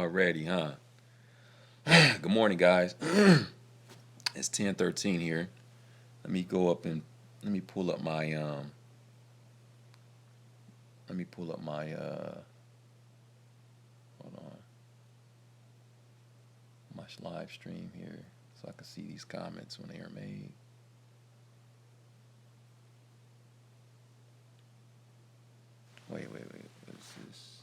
already, huh? Good morning, guys. It's 10:13 here. Let me go up and let me pull up my hold on, my live stream here so I can see these comments when they are made. Wait. What is this?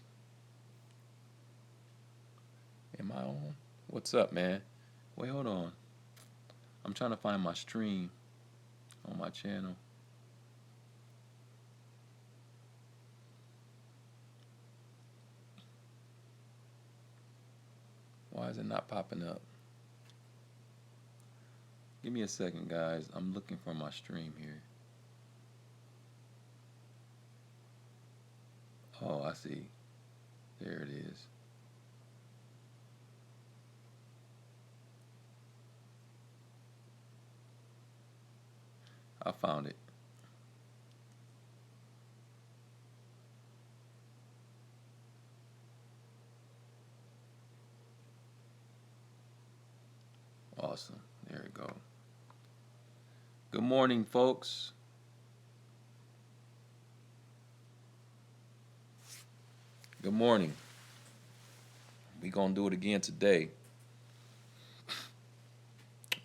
Am I on? What's up, man? Wait, hold on. I'm trying to find my stream on my channel. Why is it not popping up? Give me a second, guys. I'm looking for my stream here. Oh, I see. There it is. I found it. Awesome. There we go. Good morning, folks. Good morning. We gonna do it again today.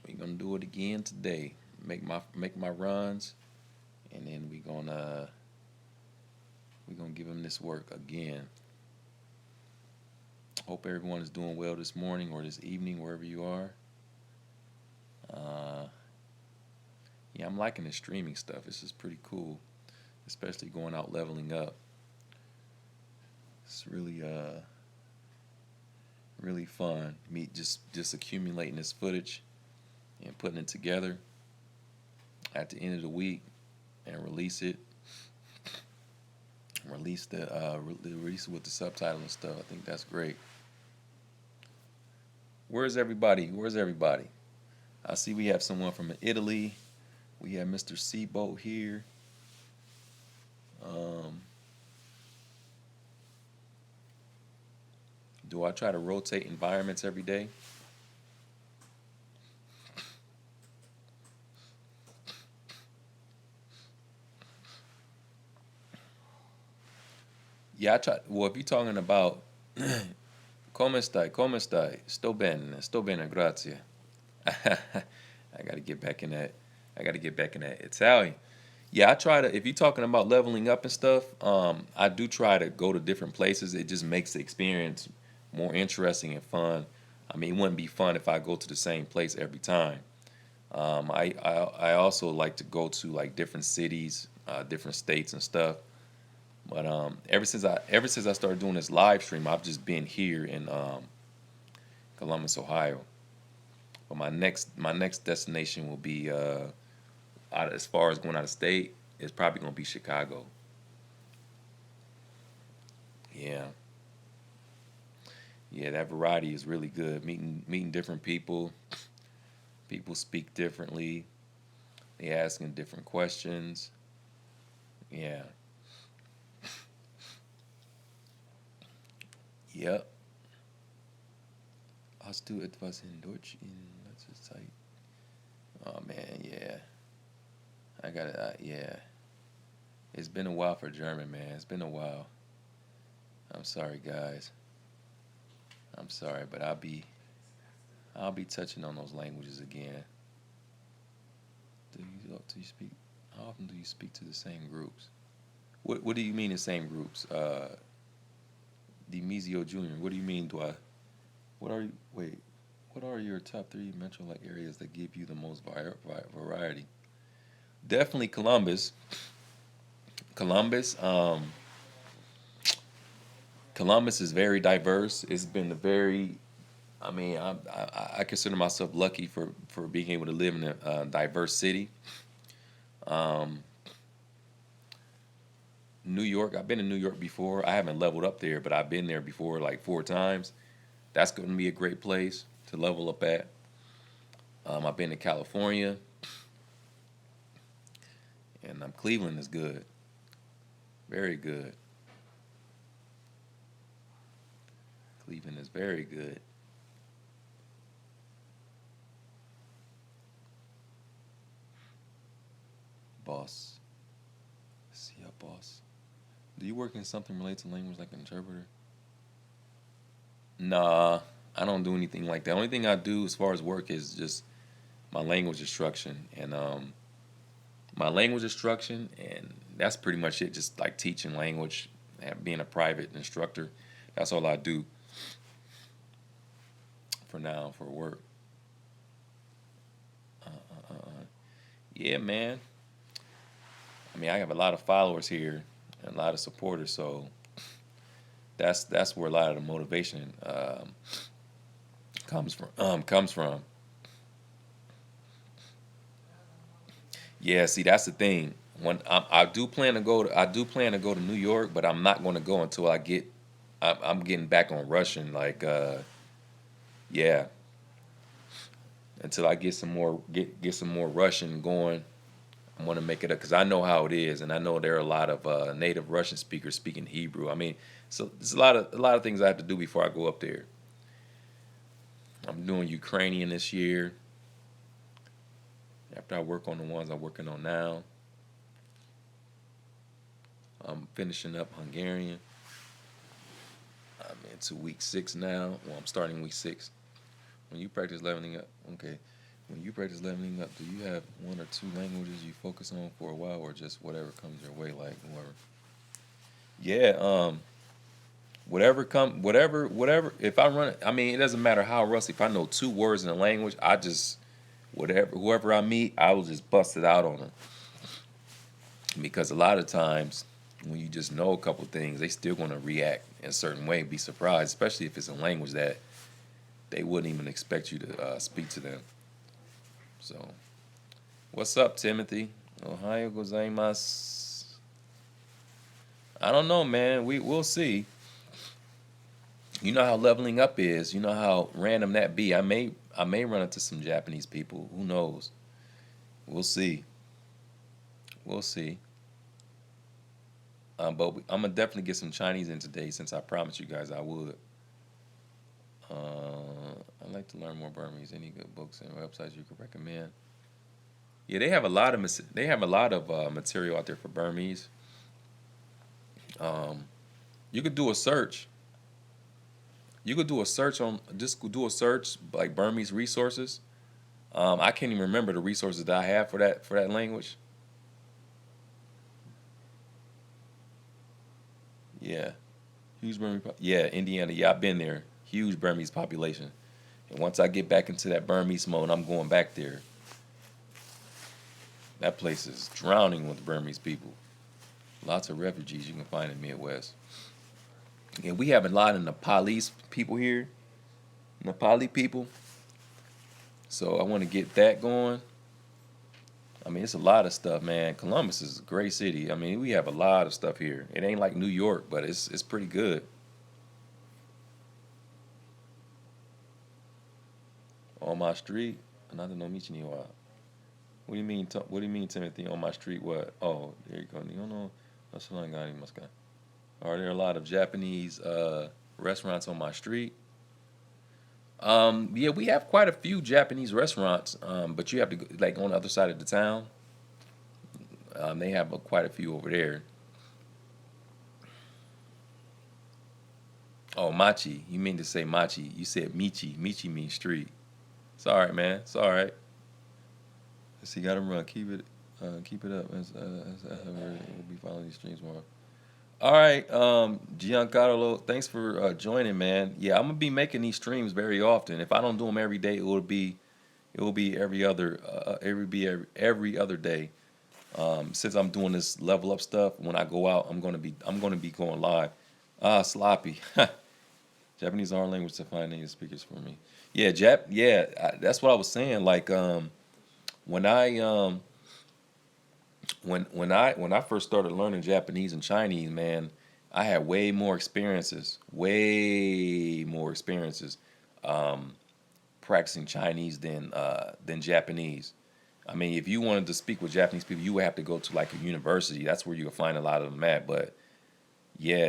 We gonna do it again today. Make my runs, and then we gonna give them this work again. Hope everyone is doing well this morning or this evening, wherever you are. Yeah, I'm liking the streaming stuff. This is pretty cool, especially going out leveling up. It's really fun. Me just accumulating this footage and putting it together at the end of the week and release it. Release it with the subtitle and stuff. I think that's great. Where's everybody? I see we have someone from Italy. We have Mr. Seaboat here. Do I try to rotate environments every day? Yeah, I try. Well, if you're talking about come stai, sto bene, grazie. I gotta get back in that. I gotta get back in that Italian. Yeah, I try to. If you're talking about leveling up and stuff, I do try to go to different places. It just makes the experience more interesting and fun. I mean, it wouldn't be fun if I go to the same place every time. I also like to go to like different cities, different states and stuff. But ever since I started doing this live stream, I've just been here in Columbus, Ohio. But my next destination will be as far as going out of state. It's probably gonna be Chicago. Yeah, yeah, that variety is really good. Meeting different people. People speak differently. They asking different questions. Yeah. Yep. Hast du etwas in Deutsch in letzter Zeit? Oh man, yeah. I got it. Yeah. It's been a while for German, man. It's been a while. I'm sorry, guys. I'm sorry, but I'll be touching on those languages again. Do you speak? How often do you speak to the same groups? What do you mean the same groups? Demizio Jr. What do you mean? What are you? Wait. What are your top three metro-like areas that give you the most variety? Definitely Columbus. Columbus. Columbus is very diverse. It's been a very, I mean, I consider myself lucky for being able to live in a diverse city. Um, New York, I've been in New York before. I haven't leveled up there, but I've been there before like 4 times. That's going to be a great place to level up at. I've been to California, and Cleveland is good, very good. Cleveland is very good. Boss. See ya, boss. Do you work in something related to language like an interpreter? Nah, I don't do anything like that. Only thing I do as far as work is just my language instruction and that's pretty much it. Just like teaching language, being a private instructor. That's all I do for now for work. Yeah, man. I mean, I have a lot of followers here and a lot of supporters, so that's where a lot of the motivation comes from. Yeah, see, that's the thing. When I do plan to go to New York, but I'm not going to go until I'm getting back on Russian. Like, yeah, until I get some more Russian going. I want to make it up because I know how it is, and I know there are a lot of native Russian speakers speaking Hebrew. I mean, so there's a lot of things I have to do before I go up there. I'm doing Ukrainian this year. After I work on the ones I'm working on now, I'm finishing up Hungarian. I'm into week 6 now. Well, I'm starting week 6. When you practice leveling up, okay. When you practice leveling up, do you have one or two languages you focus on for a while, or just whatever comes your way, like whoever? Yeah, whatever. If I run it, I mean, it doesn't matter how rusty. If I know 2 words in a language, I just whoever I meet, I will just bust it out on them. Because a lot of times, when you just know a couple things, they still gonna react in a certain way, be surprised, especially if it's a language that they wouldn't even expect you to speak to them. So, what's up, Timothy? Ohio gozaimasu. I don't know, man. We'll see. You know how leveling up is. You know how random that be. I may run into some Japanese people. Who knows? We'll see. We'll see. But I'm gonna definitely get some Chinese in today, since I promised you guys I would. I'd like to learn more Burmese. Any good books and websites you could recommend? Yeah, they have a lot of material out there for Burmese. Um, you could do a search. You could do a search on just do a search like Burmese resources. I can't even remember the resources that I have for that language. Yeah, huge Burmese. Yeah, Indiana. Yeah, I've been there. Huge Burmese population. And once I get back into that Burmese mode, I'm going back there. That place is drowning with Burmese people. Lots of refugees you can find in Midwest. And we have a lot of Nepalese people here. Nepali people. So I want to get that going. I mean, it's a lot of stuff, man. Columbus is a great city. I mean, we have a lot of stuff here. It ain't like New York, but it's pretty good. On my street, another no michi ni wa. What do you mean? What do you mean, Timothy? On my street, what? Oh, there you go. You know, that's what I got. Are there a lot of Japanese restaurants on my street? Yeah, we have quite a few Japanese restaurants, but you have to go, like on the other side of the town. They have quite a few over there. Oh, machi. You mean to say machi? You said michi. Michi means street. It's all right, man. It's all right. So you gotta run. Keep it up. We'll be following these streams more. All right, Giancarlo, thanks for joining, man. Yeah, I'm gonna be making these streams very often. If I don't do them every day, it will be every other day. Since I'm doing this level up stuff, when I go out, I'm gonna be going live. Sloppy. Japanese are language to find native speakers for me. Yeah, that's what I was saying. Like when I when I first started learning Japanese and Chinese, man, I had way more experiences practicing Chinese than Japanese. I mean, if you wanted to speak with Japanese people, you would have to go to like a university. That's where you would find a lot of them at. But yeah,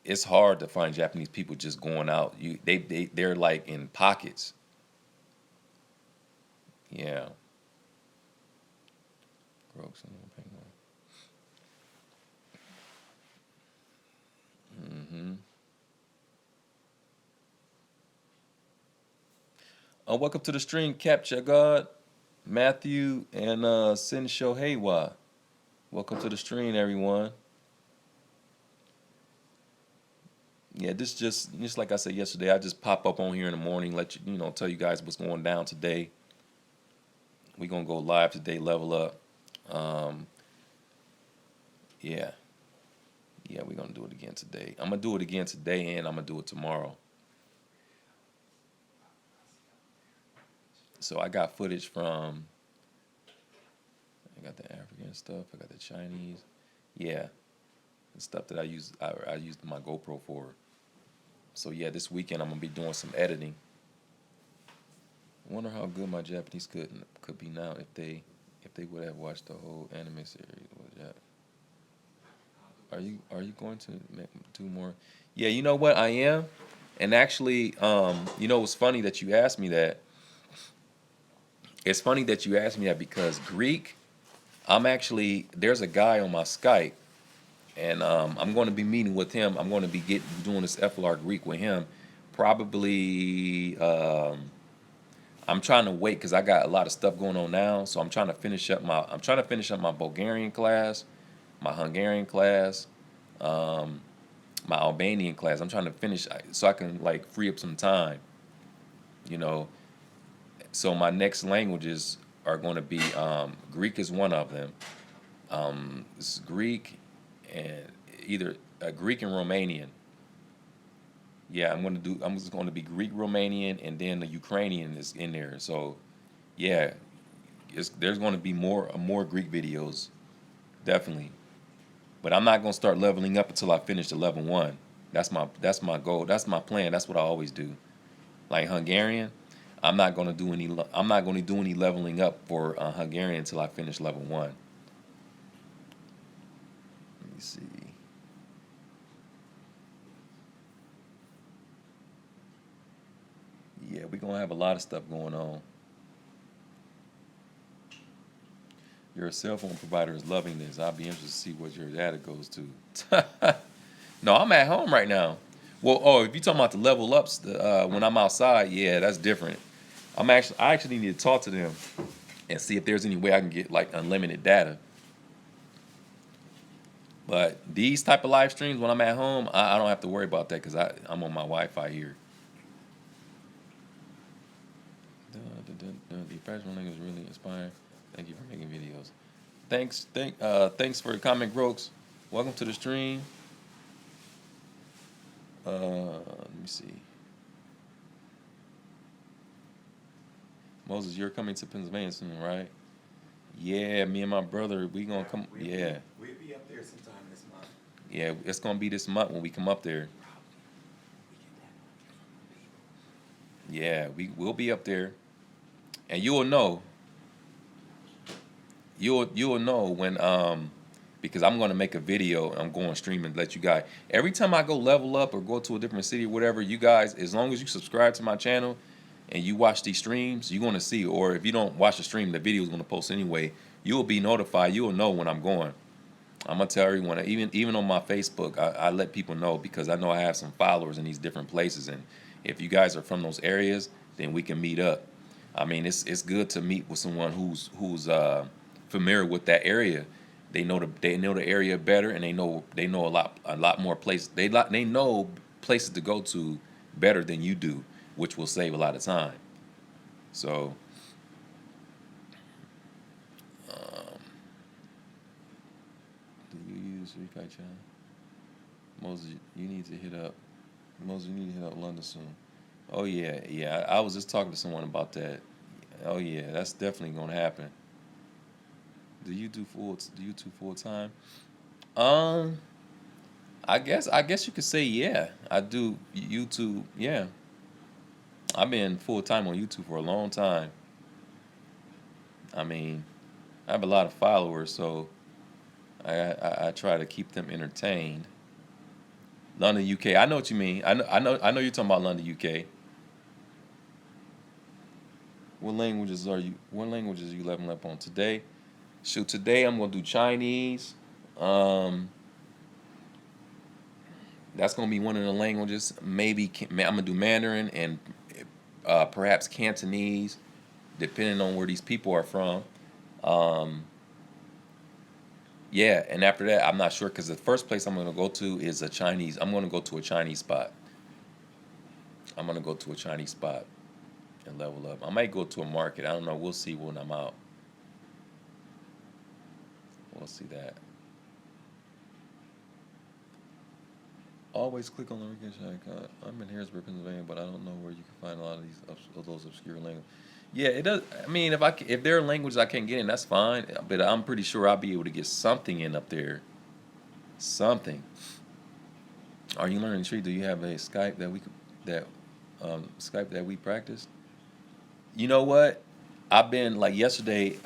it's hard to find Japanese people just going out. They're like in pockets. Yeah. Mm-hmm. Welcome to the stream, Capture God, Matthew, and Sin Shoheiwa. Welcome to the stream, everyone. Yeah, this just like I said yesterday, I just pop up on here in the morning, let you tell you guys what's going down today. We're gonna go live today, level up. Um, yeah, yeah, we're gonna do it again today. I'm gonna do it again today, and I'm gonna do it tomorrow. So I got footage from. I got the African stuff. I got the Chinese. Yeah, the stuff that I used my GoPro for. So yeah, this weekend I'm gonna be doing some editing. I wonder how good my Japanese could be now if they would have watched the whole anime series. Are you going to do more? Yeah, you know what I am, and actually, it's funny that you asked me that. It's funny that you asked me that because Greek, there's a guy on my Skype, and I'm going to be meeting with him. I'm going to be doing this FLR Greek with him, probably. I'm trying to wait because I got a lot of stuff going on now, so I'm trying to finish up my Bulgarian class, my Hungarian class, um, my Albanian class. I'm trying to finish so I can like free up some time, you know. So my next languages are going to be Greek is one of them. It's Greek and either Greek and Romanian. Yeah, I'm just going to be Greek, Romanian, and then the Ukrainian is in there. So yeah, there's going to be more Greek videos, definitely. But I'm not going to start leveling up until I finish the level 1. That's my goal. That's my plan. That's what I always do. Like Hungarian, I'm not going to do any leveling up for Hungarian until I finish level 1. Let me see. Yeah, we're going to have a lot of stuff going on. Your cell phone provider is loving this. I'll be interested to see what your data goes to. No, I'm at home right now. Well, if you're talking about the level ups, when I'm outside, yeah, that's different. I actually need to talk to them and see if there's any way I can get like unlimited data. But these type of live streams when I'm at home, I don't have to worry about that because I'm on my Wi-Fi here. The freshman language is really inspiring. Thank you for making videos. Thanks for the comment, Brooks. Welcome to the stream. Let me see. Moses, you're coming to Pennsylvania soon, right? Yeah, me and my brother, we gonna come. Yeah. We'll be up there sometime this month. Yeah, it's gonna be this month when we come up there. Yeah, we'll be up there, and you'll know. You'll know when because I'm gonna make a video. I'm going stream and let you guys. Every time I go level up or go to a different city or whatever, you guys, as long as you subscribe to my channel and you watch these streams, you're gonna see. Or if you don't watch the stream, the video is gonna post anyway. You'll be notified. You'll know when I'm going. I'm gonna tell everyone. Even on my Facebook, I let people know because I know I have some followers in these different places, and if you guys are from those areas, then we can meet up. I mean, it's good to meet with someone who's familiar with that area. They know the area better, and they know a lot more places. They know places to go to better than you do, which will save a lot of time. So, um, do you use Refi Channel? Moses, you need to hit up. Moses, you need to hit up London soon. Oh yeah, yeah. I was just talking to someone about that. Oh yeah, that's definitely gonna happen. Do you do full time? Um, I guess you could say yeah. I do YouTube. Yeah, I've been full time on YouTube for a long time. I mean, I have a lot of followers, so I try to keep them entertained. London, UK. I know what you mean. I know you're talking about London, UK. What languages are you? What languages are you leveling up on today? Shoot, today I'm gonna do Chinese. Um, that's gonna be one of the languages. Maybe I'm gonna do Mandarin and perhaps Cantonese, depending on where these people are from. Um, yeah, and after that, I'm not sure because the first place I'm gonna go to is a Chinese. I'm gonna go to a Chinese spot. I'm gonna go to a Chinese spot and level up. I might go to a market. I don't know. We'll see when I'm out. We'll see that. Always click on the weekend icon. I'm in Harrisburg, Pennsylvania, but I don't know where you can find a lot of these of those obscure languages. Yeah, it does. I mean, if there are languages I can't get in, that's fine. But I'm pretty sure I'll be able to get something in up there. Something. Are you learning tree? Do you have a Skype that we practice? You know what? I've been like yesterday.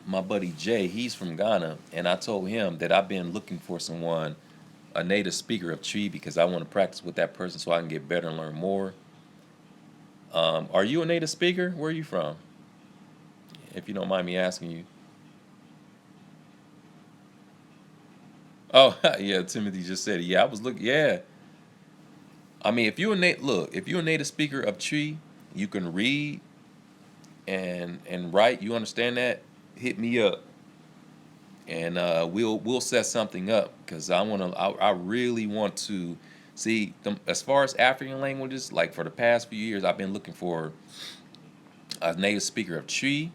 My buddy Jay, he's from Ghana, and I told him that I've been looking for someone, a native speaker of Tree, because I want to practice with that person so I can get better and learn more. Are you a native speaker? Where are you from? If you don't mind me asking you. Oh, yeah, Timothy just said it. Yeah, I was looking. Yeah, I mean, if you're a native speaker of Tree, you can read and write. You understand that? Hit me up, and we'll set something up because I really want to see them as far as African languages. Like for the past few years, I've been looking for a native speaker of Tree,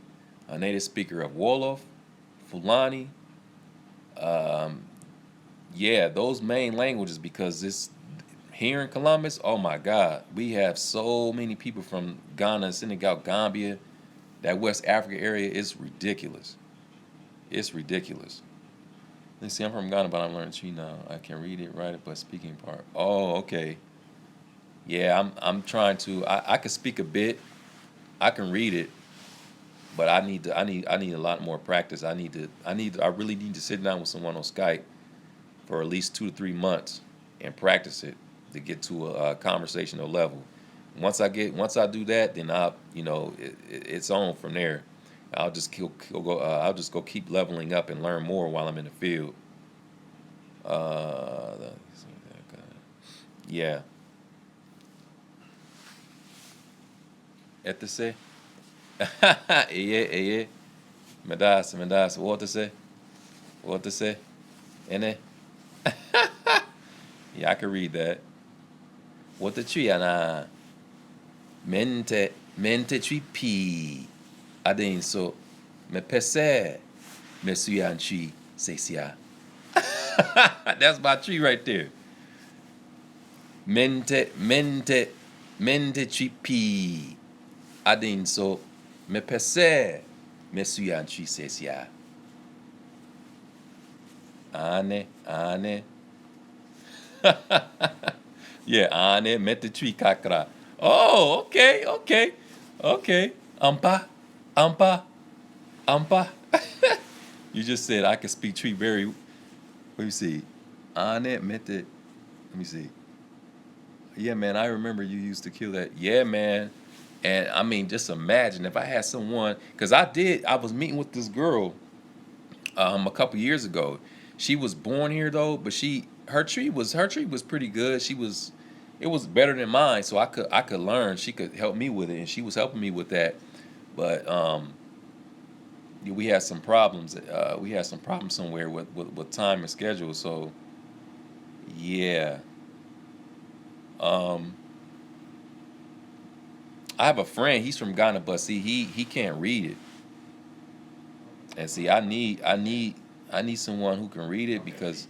a native speaker of Wolof, Fulani. Um, yeah, those main languages because this here in Columbus, oh my God, we have so many people from Ghana, Senegal, Gambia. That West Africa area is ridiculous. It's ridiculous. Let's see, I'm from Ghana, but I'm learning Chi now. I can read it, write it, but speaking part. Oh, okay. Yeah, I'm trying to. I can speak a bit. I can read it, but I need a lot more practice. I really need to sit down with someone on Skype for at least 2 to 3 months and practice it to get to a conversational level. Once I do that, then it's on from there. I'll just go keep leveling up and learn more while I'm in the field. Uh, yeah. Etese. Eye. Medasa. What to say? Ene. Yeah, I can read that. What the tree ana? Mente tree p. Adin so me pese me suyan tree sesia. That's my tree right there. Mente tree p. Adin so me pese me suyan tree sesia. Ane. Yeah, ane mete tree kakra. Oh, okay. Ampa. You just said I can speak tree very. Let me see. Ane mete. Let me see. Yeah, man, I remember you used to kill that. Yeah, man. And I mean, just imagine if I had someone, because I was meeting with this girl a couple years ago. She was born here though, but her tree was pretty good. It was better than mine, so I could learn. She could help me with it, and she was helping me with that. But we had some problems. We had some problems somewhere with time and schedule. So yeah, um, I have a friend. He's from Ghana, but see, he can't read it. And see, I need someone who can read it because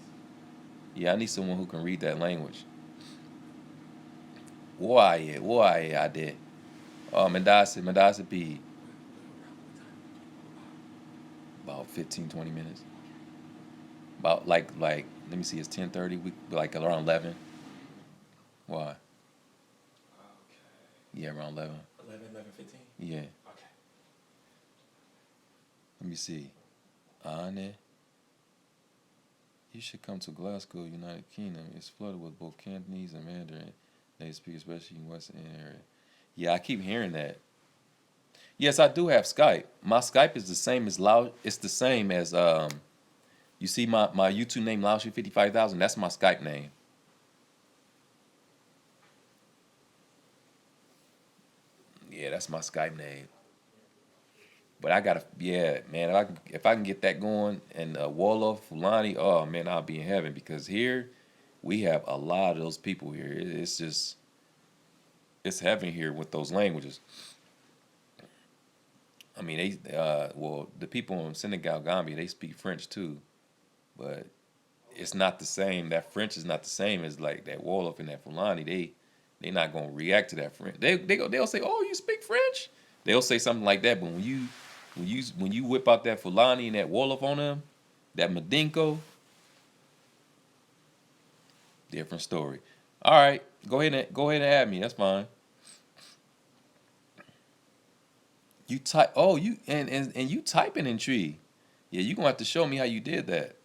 yeah, I need someone who can read that language. Why I did. Oh, Mandasi be about 15, 20 minutes. About like let me see, it's 10:30. We like around 11. Why? Okay. Yeah, around 11. 11:15. Yeah. Okay. Let me see. Ane. You should come to Glasgow, United Kingdom. It's flooded with both Cantonese and Mandarin. They speak especially in West End area. Yeah, I keep hearing that. Yes, I do have Skype. My Skype is the same as It's the same as you see my YouTube name Laoshu55,000. That's my Skype name. Yeah, that's my Skype name. But I gotta, yeah, man. If I can get that going and Wolof, Fulani, oh man, I'll be in heaven because here we have a lot of those people here. It's just it's heaven here with those languages. I mean, well, the people in Senegal, Gambia, they speak French too, but it's not the same. That French is not the same as like that Wolof and that Fulani. They not gonna react to that French. They'll say, "Oh, you speak French?" They'll say something like that. But when you whip out that Fulani and that Wolof on them, that Madinko, different story. All right, go ahead and add me. That's fine. You type. Oh, you and you typing in Tree. Yeah, you gonna have to show me how you did that.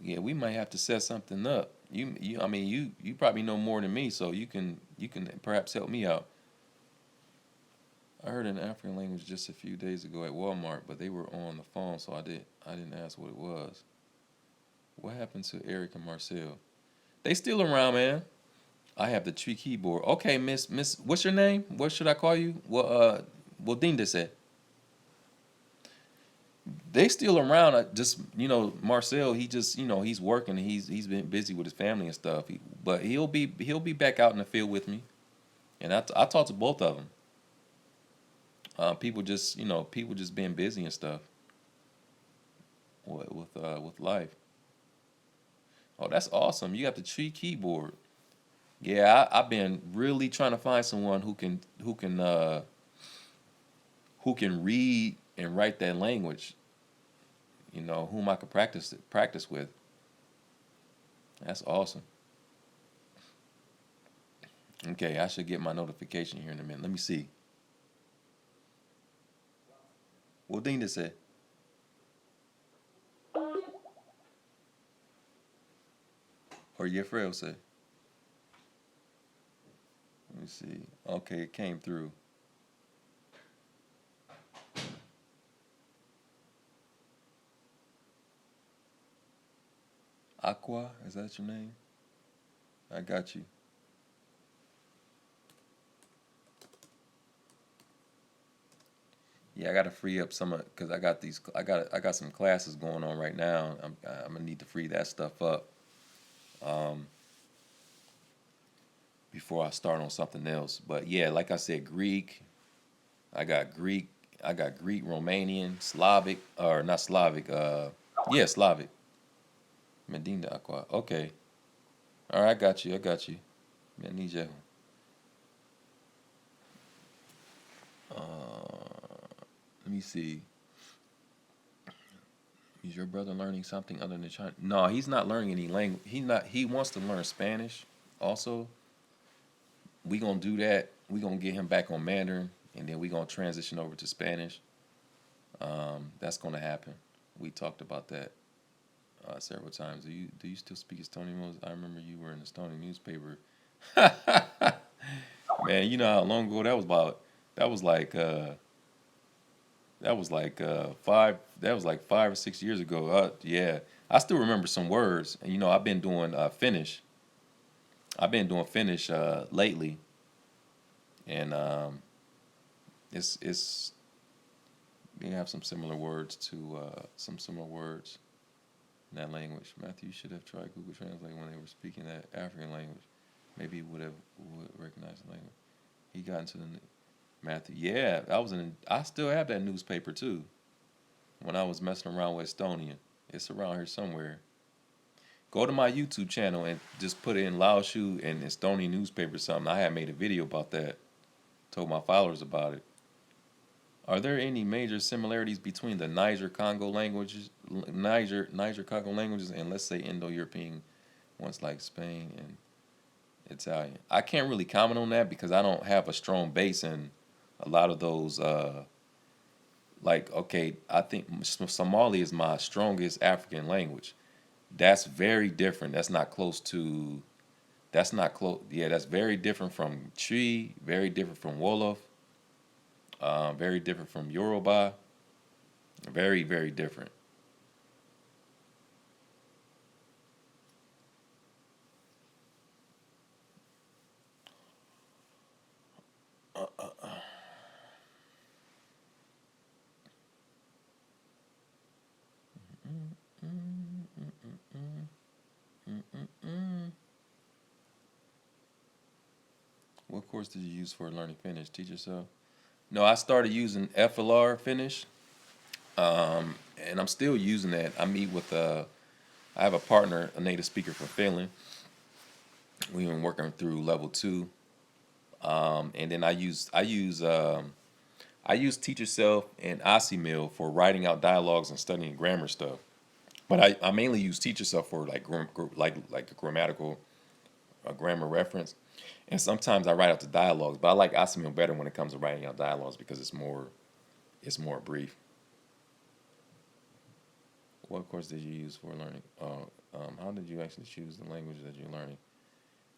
Yeah, we might have to set something up. I mean, you probably know more than me, so you can perhaps help me out. I heard an African language just a few days ago at Walmart, but they were on the phone, so I didn't ask what it was. What happened to Eric and Marcel? They still around, man. I have the tree keyboard. Okay, Miss, what's your name? What should I call you? Well, Dinda said they still around. I just Marcel. He just he's working. He's been busy with his family and stuff. But he'll be back out in the field with me. And I talked to both of them. People just being busy and stuff with life. Oh, that's awesome. You got the tree keyboard. Yeah, I've been really trying to find someone who can read and write that language. Whom I could practice with. That's awesome. Okay, I should get my notification here in a minute. Let me see. What Dinda said? Or Yefrel said? Let me see. Okay, it came through. Aqua, is that your name? I got you. Yeah, I gotta free up some because I got some classes going on right now. I'm gonna need to free that stuff up um, before I start on something else. But yeah, like I said, Greek. I got Greek. I got Greek, Romanian, Slavic, or not Slavic. Yeah, Slavic. Medina Aqua. Okay. All right, I got you. I got you. Medina. Let me see. Is your brother learning something other than Chinese? No, he's not learning any language. He not. He wants to learn Spanish. Also, we gonna do that. We gonna get him back on Mandarin, and then we gonna transition over to Spanish. That's gonna happen. We talked about that several times. Do you still speak Estonian? I remember you were in the Estonian newspaper. Man, you know how long ago that was about? That was like that was like five. That was like 5 or 6 years ago. Yeah, I still remember some words. And I've been doing Finnish. I've been doing Finnish lately, and it's we have some similar words in that language. Matthew, you should have tried Google Translate when they were speaking that African language. Maybe he would recognize the language. He got into the Matthew. Yeah, I still have that newspaper too. When I was messing around with Estonian, it's around here somewhere. Go to my YouTube channel and just put it in Laoshu and Estonian newspaper or something. I had made a video about that. Told my followers about it. Are there any major similarities between the Niger Congo languages, and let's say Indo-European ones like Spain and Italian? I can't really comment on that because I don't have a strong base in a lot of those like, okay, I think Somali is my strongest African language. That's very different. That's not close to. That's not close. Yeah, that's very different from Tree. Very different from Wolof. Very different from Yoruba. Very, very different. What course did you use for learning Finnish? Teach yourself. No, I started using FLR Finnish, and I'm still using that. I meet with I have a partner, a native speaker from Finland. We've been working through level 2, and then I use Teach Yourself and Asimil for writing out dialogues and studying grammar stuff. But I mainly use Teach Yourself for like like a grammatical grammar reference, and sometimes I write out the dialogues. But I like Asimil better when it comes to writing out dialogues because it's more brief. What course did you use for learning? How did you actually choose the language that you're learning?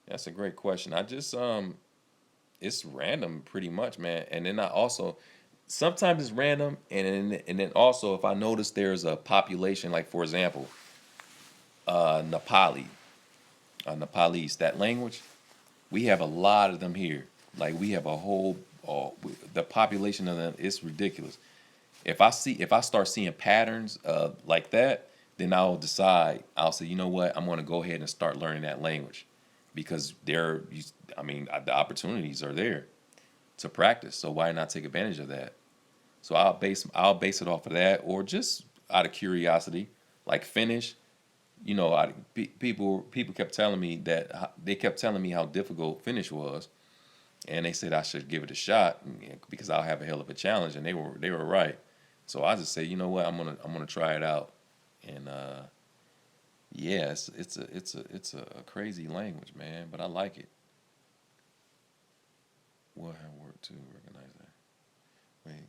That's a great question. I just it's random pretty much, man. And then I also sometimes it's random, and then also if I notice there's a population, like for example, Nepali, Nepalese, that language, we have a lot of them here. Like we have a whole, the population of them is ridiculous. If I start seeing patterns like that, then I'll decide. I'll say, you know what, I'm going to go ahead and start learning that language because the opportunities are there to practice. So why not take advantage of that? So I'll base it off of that, or just out of curiosity, like Finnish. People kept telling me they kept telling me how difficult Finnish was, and they said I should give it a shot because I'll have a hell of a challenge, and they were right. So I just say, you know what, I'm gonna try it out, and yeah, it's a crazy language, man, but I like it. What have worked to recognize that? Wait,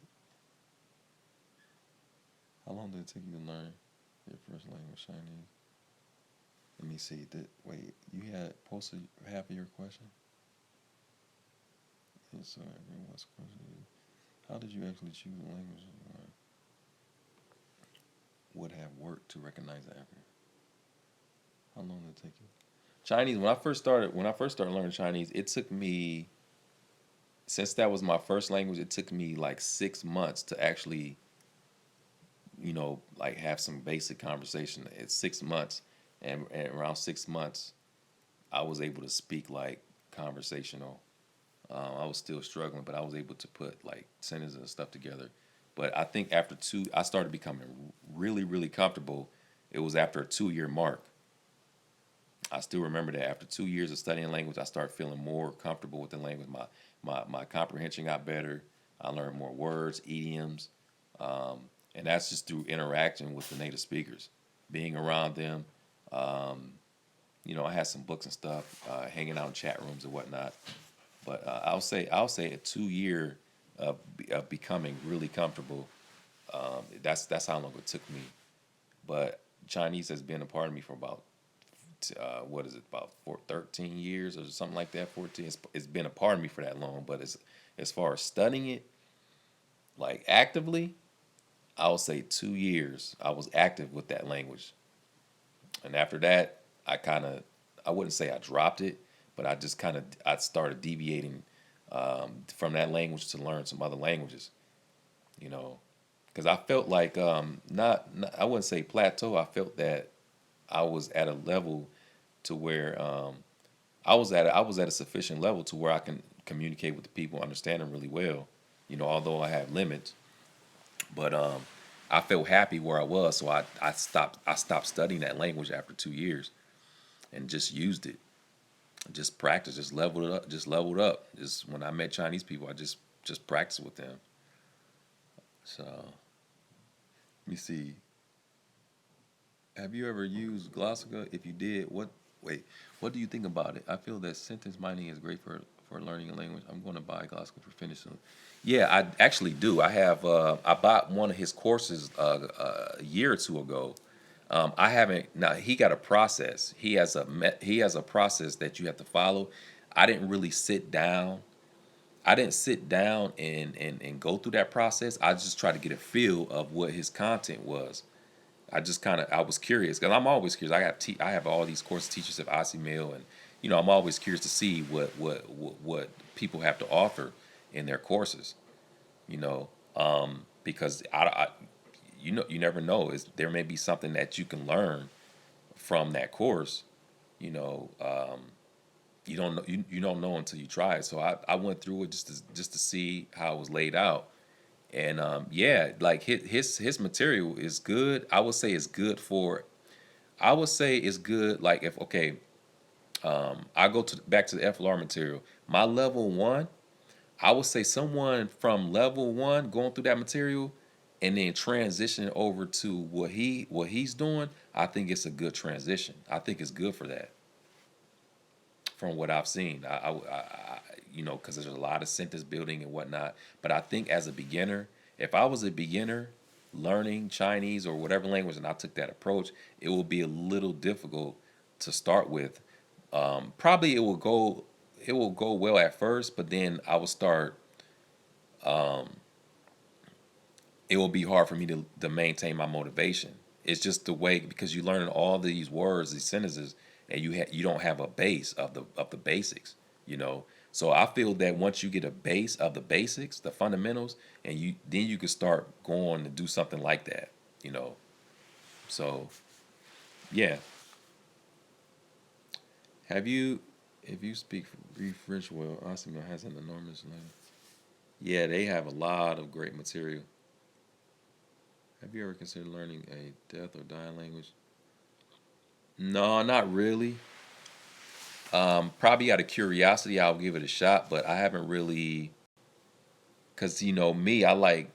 how long did it take you to learn your first language, Chinese? Let me see. Wait, you had posted half of your question? Yes, sir. What's question? How did you actually choose the language you learned? Would have worked to recognize that? How long did it take you? Chinese. When I first started learning Chinese, it took me, since that was my first language, it took me like 6 months to actually, like have some basic conversation. It's 6 months, and around 6 months, I was able to speak like conversational. I was still struggling, but I was able to put like sentences and stuff together. But I think after I started becoming really, really comfortable. It was after a 2-year mark. I still remember that after 2 years of studying language, I started feeling more comfortable with the language. My comprehension got better. I learned more words, idioms, and that's just through interaction with the native speakers, being around them. Um, I had some books and stuff, hanging out in chat rooms and whatnot. But I'll say a 2 year of becoming really comfortable. That's how long it took me. But Chinese has been a part of me for about what is it, about 13 years or something like that. 14. It's been a part of me for that long. But as far as studying it, like actively, I would say 2 years. I was active with that language, and after that, I wouldn't say I dropped it, but I started deviating from that language to learn some other languages. You know, because I felt like not I wouldn't say plateau. I felt that I was at a level to where I was at a sufficient level to where I can communicate with the people, understand them really well. Although I have limits, but I felt happy where I was, so I stopped studying that language after 2 years and just used it, just practiced, just leveled up. Just when I met Chinese people, I just practiced with them. So let me see. Have you ever used Glossica? If you did, what Wait, what do you think about it? I feel that sentence mining is great for learning a language. I'm going to buy Glasgow for finish soon. Yeah, I actually do. I have. I bought one of his courses a year or two ago. I haven't. Now he got a process. He has a process that you have to follow. I didn't really sit down. I didn't sit down and go through that process. I just tried to get a feel of what his content was. I was curious because I'm always curious. I have all these course teachers of Mail, and I'm always curious to see what people have to offer in their courses. You know, because you never know. There may be something that you can learn from that course. You know, you don't know you don't know until you try it. So I went through it just to see how it was laid out. And yeah, like his material is good. I would say it's good. Like if okay, I go to back to the FLR material. My level one, I would say someone from level one going through that material and then transitioning over to what he's doing. I think it's a good transition. I think it's good for that from what I've seen. Because there's a lot of sentence building and whatnot. But I think as a beginner, if I was a beginner learning Chinese or whatever language and I took that approach, it will be a little difficult to start with. Probably it will go well at first, but then I will start. It will be hard for me to maintain my motivation. It's just the way because you learn all these words, these sentences, and you don't have a base of the basics, you know. So I feel that once you get a base of the basics, the fundamentals, and you can start going to do something like that, you know. So yeah, have you if you speak French well, Austin has an enormous language. Yeah, they have a lot of great material. Have you ever considered learning a death or dying language? No, not really. Probably out of curiosity, I'll give it a shot, but I haven't really, cause me, I like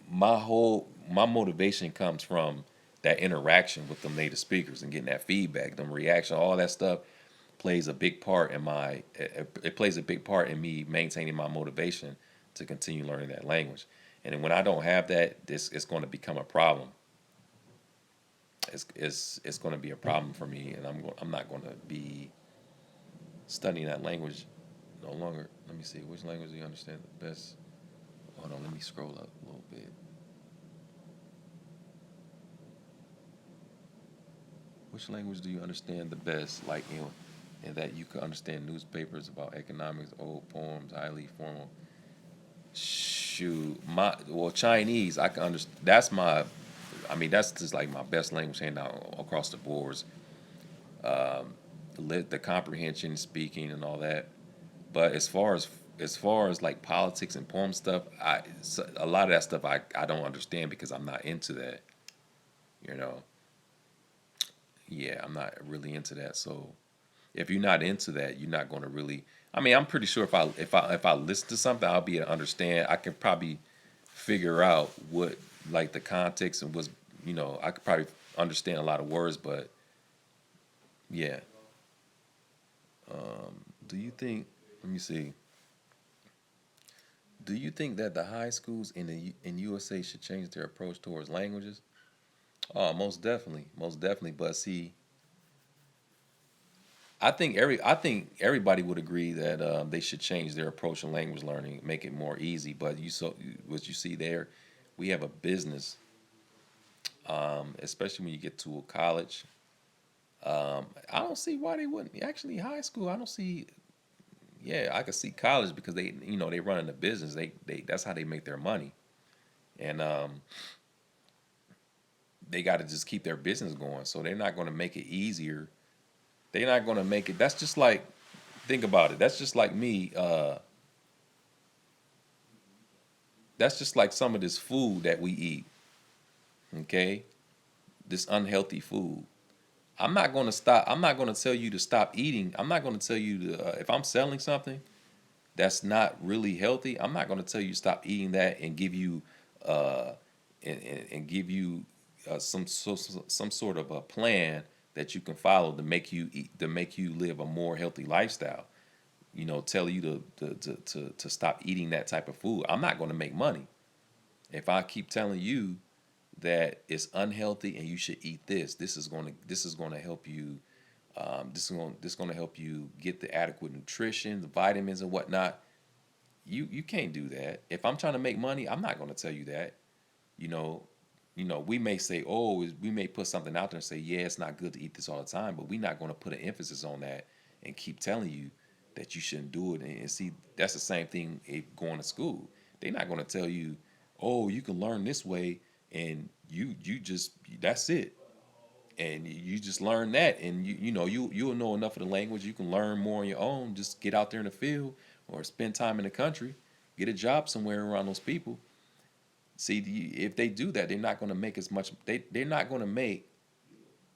my motivation comes from that interaction with the native speakers and getting that feedback, them reaction, all that stuff plays a big part in it plays a big part in me maintaining my motivation to continue learning that language. And then when I don't have that, this it's going to become a problem. It's going to be a problem for me, and I'm not going to be studying that language no longer. Let me see. Which language do you understand the best? Hold on. Let me scroll up a little bit. Which language do you understand the best? Like, and that you can understand newspapers about economics, old poems, highly formal. Shoot, Chinese. I can understand. That's my. I mean, that's just like my best language, hand out across the boards. The comprehension, speaking, and all that. But as far as like politics and poem stuff, a lot of that stuff I don't understand because I'm not into that. You know, yeah, I'm not really into that. So if you're not into that, you're not going to really. I mean, I'm pretty sure if I listen to something, I'll be able to understand. I can probably figure out what like the context and what's I could probably understand a lot of words, but yeah. Do you think? Let me see. Do you think that the high schools in USA should change their approach towards languages? Oh, most definitely, most definitely. But see, I think everybody would agree that they should change their approach to language learning, make it more easy. But what you see there, we have a business, especially when you get to a college. I don't see why they wouldn't. Actually, high school, I don't see. Yeah, I could see college because they run a business. They that's how they make their money, and they got to just keep their business going. So they're not going to make it easier. They're not going to make it. That's just like, think about it. That's just like me. That's just like some of this food that we eat. Okay, this unhealthy food. I'm not going to stop. I'm not going to tell you to stop eating. I'm not going to tell you to if I'm selling something that's not really healthy. I'm not going to tell you to stop eating that and give you uh, and give you some sort of a plan that you can follow to make you eat, to make you live a more healthy lifestyle. You know, tell you to stop eating that type of food. I'm not going to make money if I keep telling you that it's unhealthy and you should eat this. This is going to help you. This is going to help you get the adequate nutrition, the vitamins and whatnot. You can't do that. If I'm trying to make money, I'm not going to tell you that. You know, we may say, oh, we may put something out there and say, yeah, it's not good to eat this all the time, but we're not going to put an emphasis on that and keep telling you that you shouldn't do it. And see, that's the same thing if going to school. They're not going to tell you, oh, you can learn this way, and you just that's it, and you just learn that, and you'll know enough of the language. You can learn more on your own. Just get out there in the field or spend time in the country, get a job somewhere around those people. See, if they do that, they're not going to make as much. They're not going to make.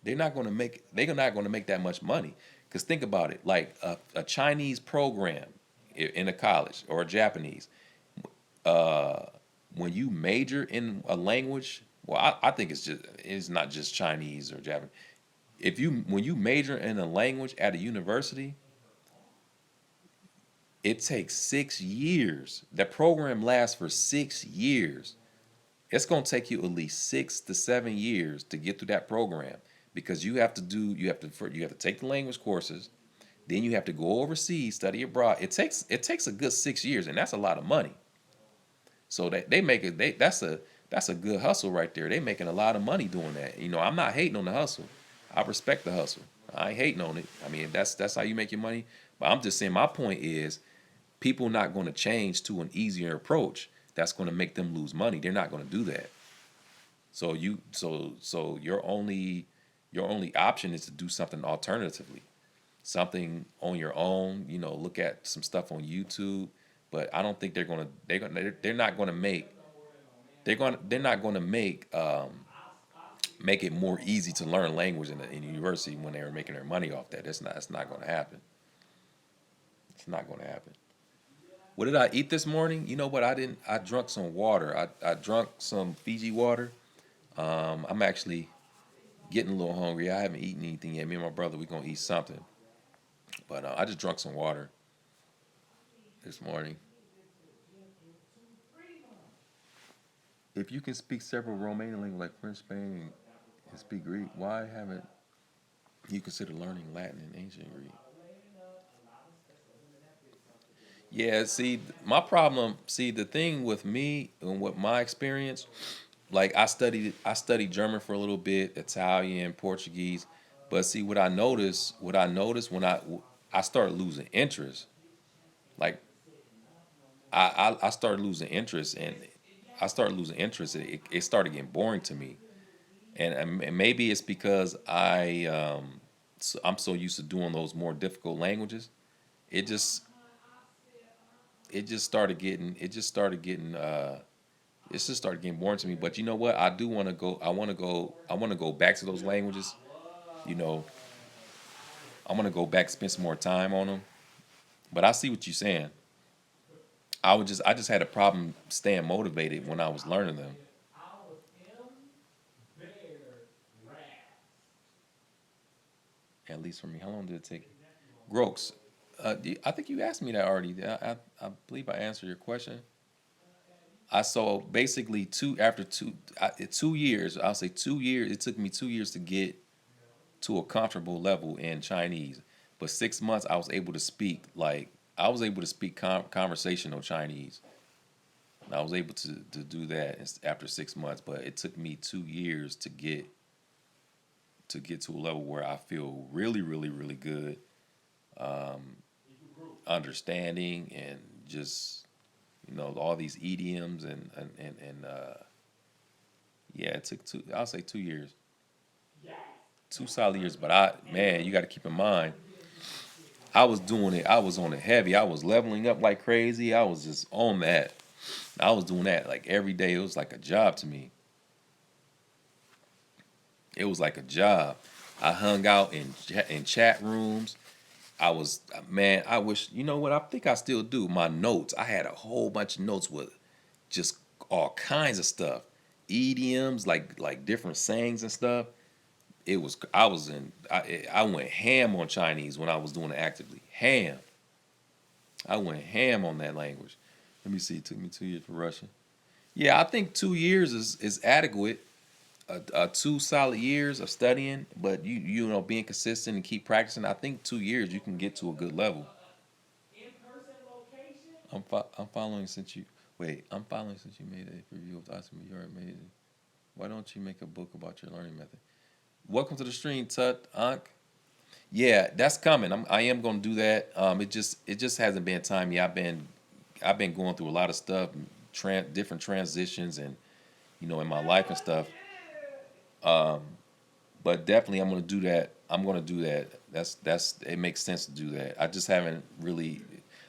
They're not going to make. They're not going to make that much money. Because think about it, like a Chinese program in a college or a Japanese. When you major in a language, well, I think it's not just Chinese or Japanese. When you major in a language at a university, it takes 6 years. That program lasts for 6 years. It's going to take you at least 6 to 7 years to get through that program, because you have to take the language courses, then you have to go overseas, study abroad. It takes a good 6 years, and that's a lot of money. So they make it. That's a good hustle right there. They making a lot of money doing that. I'm not hating on the hustle. I respect the hustle. I ain't hating on it. I mean, that's how you make your money. But I'm just saying, my point is, people not going to change to an easier approach that's going to make them lose money. They're not going to do that. So your only option is to do something alternatively, something on your own. Look at some stuff on YouTube. But I don't think they're not going to make make it more easy to learn language in university when they're making their money off that. It's not going to happen. It's not going to happen. What did I eat this morning? You know what? I drunk some water. I drunk some Fiji water. I'm actually getting a little hungry. I haven't eaten anything yet. Me and my brother, we're going to eat something. But I just drunk some water this morning. If you can speak several Romanian languages like French, Spanish, and speak Greek, why haven't you considered learning Latin and ancient Greek? Yeah, see, the thing with me and with my experience, like I studied German for a little bit, Italian, Portuguese, but see what I noticed when I started losing interest, like I started losing interest, and it started getting boring to me, and maybe it's because I'm so used to doing those more difficult languages. It just it just started getting boring to me. But you know what? I do want to go. I want to go back to those languages. You know, I want to go back, spend some more time on them. But I see what you're saying. I just had a problem staying motivated when I was learning them. At least for me. How long did it take? Groks. I think you asked me that already. I believe I answered your question. I saw basically 2 years. I'll say 2 years. It took me 2 years to get to a comfortable level in Chinese, but 6 months I was able to speak conversational Chinese. And I was able to do that after 6 months, but it took me 2 years to get to a level where I feel really, really, really good, understanding, and just all these idioms and yeah, it took I'll say 2 years, 2 solid years. But man, you got to keep in mind, I was doing it. I was on it heavy. I was leveling up like crazy. I was just on that. I was doing that like every day. It was like a job to me. It was like a job. I hung out in chat rooms. I was man. I wish what I think I still do. My notes. I had a whole bunch of notes with just all kinds of stuff, idioms like different sayings and stuff. I went ham on Chinese when I was doing it actively. Ham. I went ham on that language. Let me see. It took me 2 years for Russian. Yeah, I think 2 years is adequate. 2 solid years of studying, but you know being consistent and keep practicing. I think 2 years you can get to a good level. I'm following since you wait. I'm following since you made a review of the Oscar. You're amazing. Why don't you make a book about your learning method? Welcome to the stream, Tut Ankh. Yeah, that's coming. I am gonna do that. It just hasn't been time yet. I've been going through a lot of stuff, different transitions, and in my life and stuff. But definitely, I'm gonna do that. I'm gonna do that. That's it makes sense to do that. I just haven't really.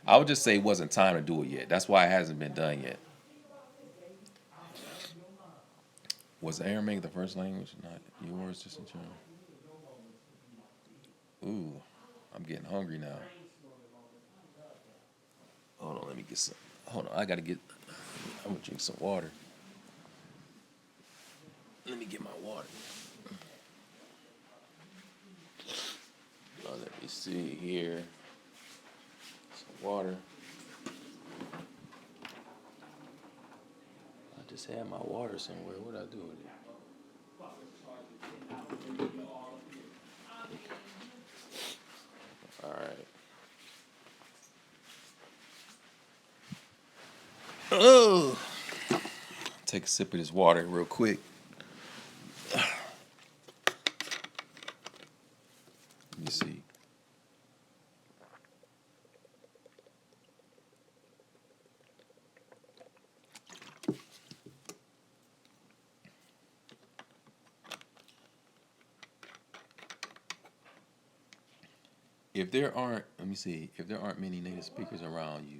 I would just say it wasn't time to do it yet. That's why it hasn't been done yet. Was Aramaic the first language, not yours, just in general? Ooh, I'm getting hungry now. Hold on, let me get some. Hold on, I gotta get. I'm gonna drink some water. Let me get my water. Oh, let me see here. Some water. I just had my water somewhere. What did I do with it? All right. Oh, take a sip of this water real quick. Let me see. Let me see. If there aren't many native speakers around you,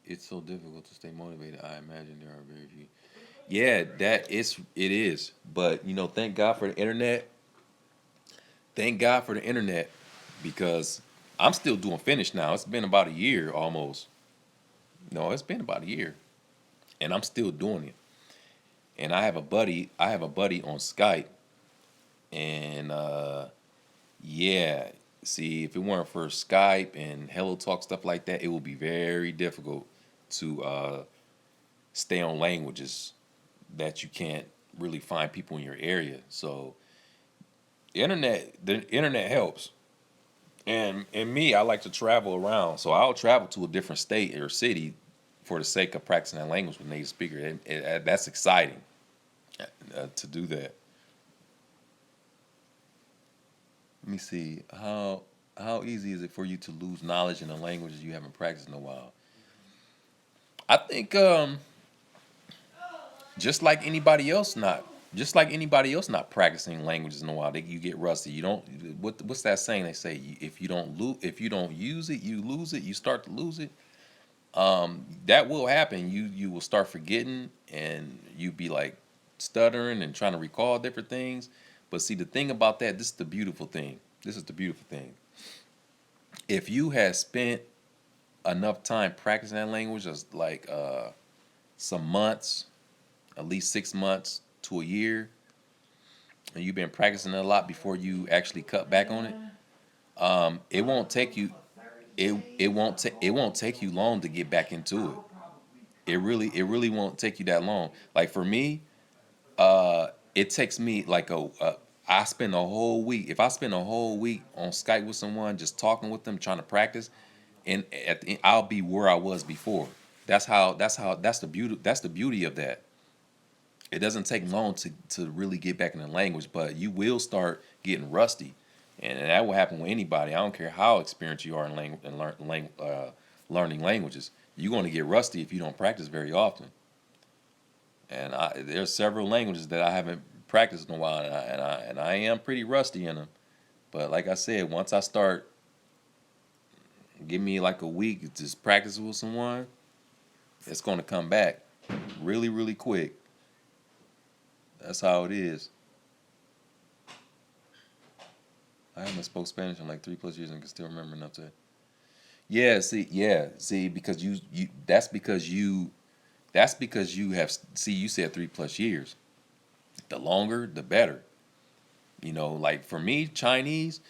it's so difficult to stay motivated. I imagine there are very few. Yeah, it is. But thank God for the internet. Thank God for the internet because I'm still doing finish now. It's been about a year almost. No, it's been about a year, and I'm still doing it. And I have a buddy. I have a buddy on Skype, and yeah. See, if it weren't for Skype and Hello Talk stuff like that, it would be very difficult to stay on languages that you can't really find people in your area. So the internet helps. And me, I like to travel around, so I'll travel to a different state or city for the sake of practicing that language with native speaker. That's exciting to do that. Let me see how easy is it for you to lose knowledge in a language you haven't practiced in a while? I think just like anybody else not just like anybody else not practicing languages in a while, you get rusty. You don't what's that saying they say if you don't use it, you lose it, you start to lose it. That will happen. You will start forgetting and you be like stuttering and trying to recall different things. But see the thing about that, this is the beautiful thing. This is the beautiful thing. If you had spent enough time practicing that language, as like some months, at least 6 months to a year, and you've been practicing it a lot before you actually cut back on it, it won't take you it won't take you long to get back into it. It really won't take you that long. Like for me, it takes me like I spend a whole week. If I spend a whole week on Skype with someone, just talking with them, trying to practice, and at the end, I'll be where I was before. That's the beauty of that. It doesn't take long to really get back in the language, but you will start getting rusty, and that will happen with anybody. I don't care how experienced you are in learning languages. You're going to get rusty if you don't practice very often. And there's several languages that I haven't practiced in a while, and I am pretty rusty in them. But like I said, once I start, give me like a week to just practice with someone, it's going to come back really, really quick. That's how it is. I haven't spoke Spanish in like 3+ years and can still remember enough to. Yeah, see, because you that's because you have, see, you said 3+ years. The longer, the better. You know, like for me, Chinese,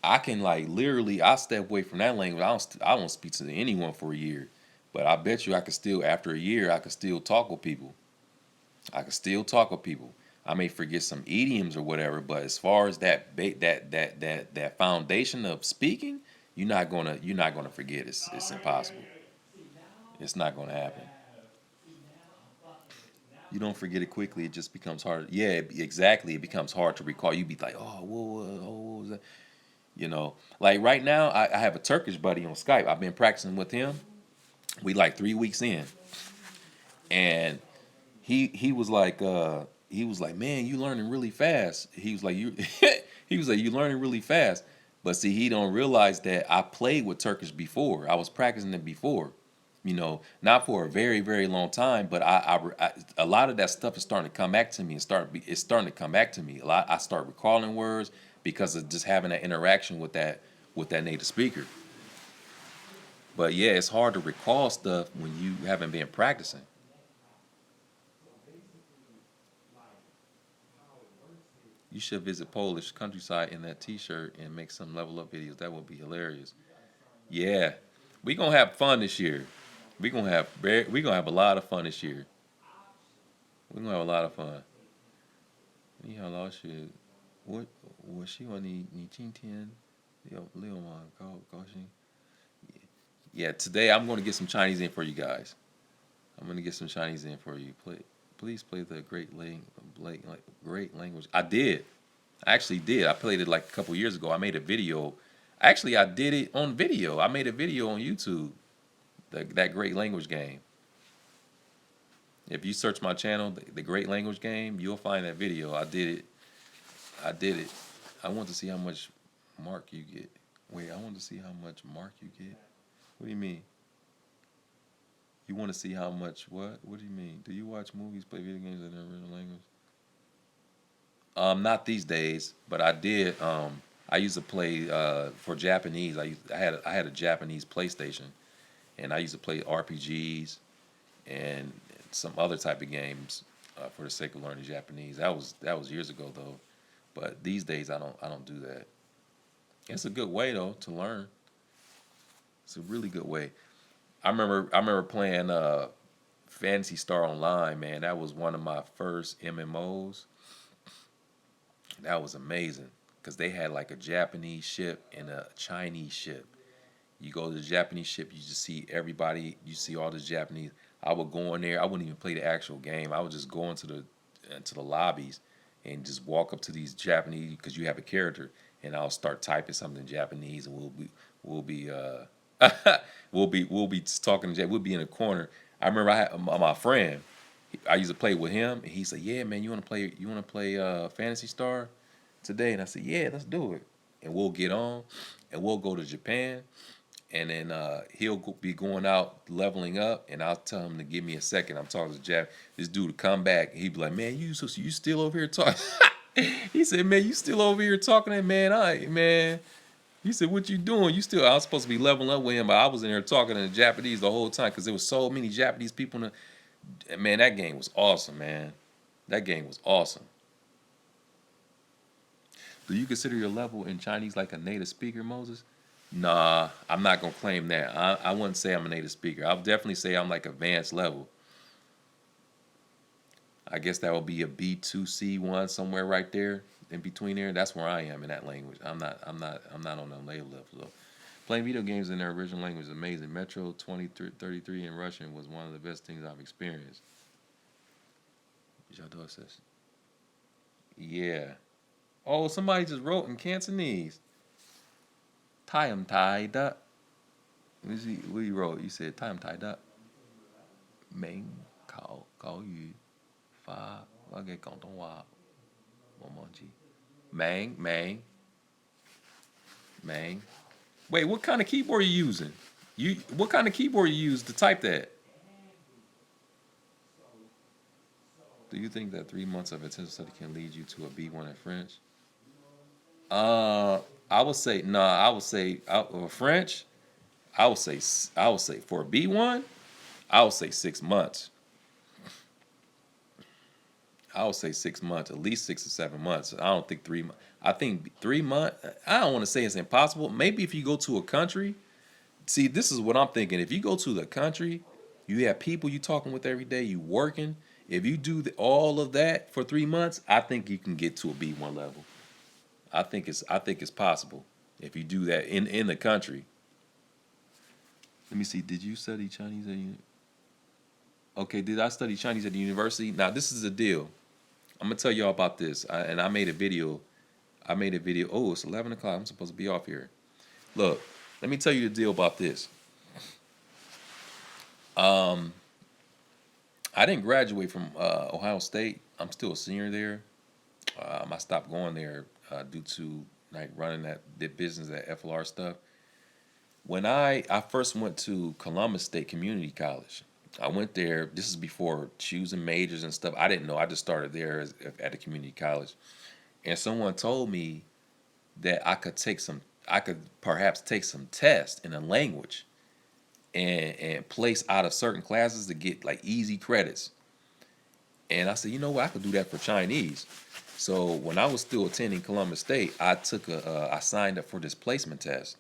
I can like literally, I step away from that language. I don't speak to anyone for a year, but I bet you I could still, after a year, I could still talk with people. I could still talk with people. I may forget some idioms or whatever, but as far as that foundation of speaking, you're not gonna forget. It's impossible. It's not gonna happen. You don't forget it quickly. It just becomes hard. Yeah, exactly. It becomes hard to recall. You be like, oh, what was that? You know, like right now, I have a Turkish buddy on Skype. I've been practicing with him. We like 3 weeks in, and he was like, man, you learning really fast. He was like, you he was like, you learning really fast. But see, he don't realize that I played with Turkish before. I was practicing it before. You know, not for a very, very long time, but a lot of that stuff is starting to come back to me. It's starting to come back to me. A lot. I start recalling words because of just having that interaction with that native speaker. But yeah, it's hard to recall stuff when you haven't been practicing. You should visit Polish countryside in that T-shirt and make some level up videos. That would be hilarious. Yeah, we gonna have fun this year. We gonna have a lot of fun this year. We gonna have a lot of fun. 你好，老师，我希望你今天有6吗？高兴。Yeah, today I'm gonna get some Chinese in for you guys. I'm gonna get some Chinese in for you. Please play the great language. I did. I actually did. I played it like a couple years ago. I made a video. Actually, I did it on video. I made a video on YouTube. That great language game. If you search my channel, the great language game, you'll find that video. I did it. I did it. I want to see how much mark you get. Wait, I want to see how much mark you get. What do you mean? You want to see how much what? What do you mean? Do you watch movies, play video games in their original language? Not these days, but I did. I used to play for Japanese. I had a Japanese PlayStation, and I used to play RPGs and some other type of games for the sake of learning Japanese. That was years ago though, but these days I don't do that. It's a good way though to learn. It's a really good way. I remember playing Fantasy Star Online. Man, that was one of my first MMOs. That was amazing because they had like a Japanese ship and a Chinese ship. You go to the Japanese ship, you just see everybody. You see all the Japanese. I would go in there. I wouldn't even play the actual game. I would just go into the lobbies and just walk up to these Japanese because you have a character, and I'll start typing something in Japanese, and we'll be we'll be talking. We'll be in a corner. I remember I had my friend. I used to play with him, and he said, "Yeah, man, you want to play? You want to play Fantasy Star today?" And I said, "Yeah, let's do it." And we'll get on, and we'll go to Japan, and then be going out leveling up, and I'll tell him to give me a second. I'm talking to Jeff. This dude to come back. He'd be like, "Man, you still over here talking?" He said, "Man, you still over here talking to man? Man." He said, "What you doing? You still?" I was supposed to be leveling up with him, but I was in there talking in Japanese the whole time because there was so many Japanese people in the. Man, that game was awesome, man. That game was awesome. Do you consider your level in Chinese like a native speaker, Moses? Nah, I'm not gonna claim that. I wouldn't say I'm a native speaker. I'll definitely say I'm like advanced level. I guess that would be a B2 C1 somewhere right there in between there. That's where I am in that language. I'm not on the native level though. Playing video games in their original language is amazing. Metro 2033 in Russian was one of the best things I've experienced. J'adore ça. Yeah. Oh, somebody just wrote in Cantonese. Time tied up. Let me see what you wrote. You said time tied up. Ming Kao Kao Yu Fa Wage Gongdonghua Momonji. Mang. Wait, what kind of keyboard are you using? What kind of keyboard you use to type that? Do you think that 3 months of intensive study can lead you to a B1 in French? I would say no. I would say French. I would say for a B1, I would say 6 months. I would say 6 months, at least 6 or 7 months. I don't think 3 months. I think 3 months. I don't want to say it's impossible. Maybe if you go to a country. See, this is what I'm thinking. If you go to the country, you have people you talking with every day, you working. If you do all of that for 3 months, I think you can get to a B1 level. I think it's possible if you do that in the country. Let me see. Did you study Chinese at Okay, did I study Chinese at the university? Now, this is the deal. I'm gonna tell y'all about this. And I made a video. Oh, it's 11 o'clock. I'm supposed to be off here. Look, let me tell you the deal about this. I didn't graduate from Ohio State. I'm still a senior there. I stopped going there due to like running the business at FLR stuff. When I first went to Columbus State Community College, I went there. This is before choosing majors and stuff. I didn't know. I just started there at a community college, and someone told me that I could perhaps take some tests in a language and place out of certain classes to get like easy credits. And I said, you know what, I could do that for Chinese. So when I was still attending Columbus State, I signed up for this placement test.